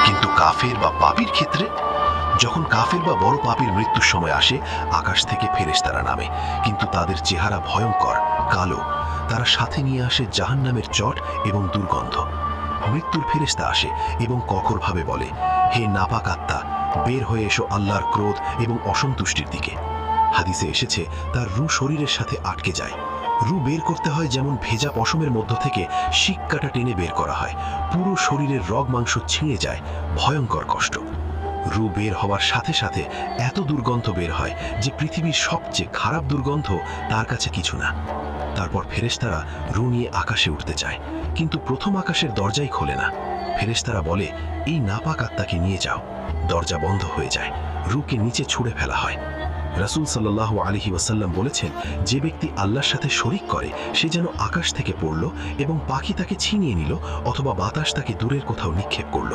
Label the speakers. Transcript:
Speaker 1: কিন্তু কাফের বা পাপীর ক্ষেত্রে যখন কাফের বা বড় পাপীর মৃত্যুর সময় আসে, আকাশ থেকে ফেরেশতারা নামে, কিন্তু তাদের চেহারা ভয়ঙ্কর কালো। তারা সাথে নিয়ে আসে জাহান্নামের চট এবং দুর্গন্ধ। মৃত্যুর ফেরেশতা আসে এবং কঠোরভাবে বলে, হে নাপাক আত্মা, বের হয়ে এসো আল্লাহর ক্রোধ এবং অসন্তুষ্টির দিকে। হাদিসে এসেছে তার রূহ শরীরের সাথে আটকে যায়। রূহ বের করতে হয় যেমন ভেজা পশমের মধ্য থেকে শিক কাটা টেনে বের করা হয়। পুরো শরীরের রগ মাংস ছিঁড়ে যায়, ভয়ঙ্কর কষ্ট। রূহ বের হওয়ার সাথে সাথে এত দুর্গন্ধ বের হয় যে পৃথিবীর সবচেয়ে খারাপ দুর্গন্ধ তার কাছে কিছু না। তারপর ফেরেশতারা রূহ নিয়ে আকাশে উঠতে চায়, কিন্তু প্রথম আকাশের দরজাই খোলে না। ফেরেশতারা বলে, এই নাপাক আত্মাকে নিয়ে যাও। দরজা বন্ধ হয়ে যায়, রূহকে নিচে ছুঁড়ে ফেলা হয়। রাসূল সাল্লাল্লাহু আলাইহি ওয়াসাল্লাম বলেছেন, যে ব্যক্তি আল্লাহর সাথে শরীক করে সে যেন আকাশ থেকে পড়ল এবং পাখি তাকে ছিনিয়ে নিল অথবা বাতাস তাকে দূরের কোথাও নিক্ষেপ করল।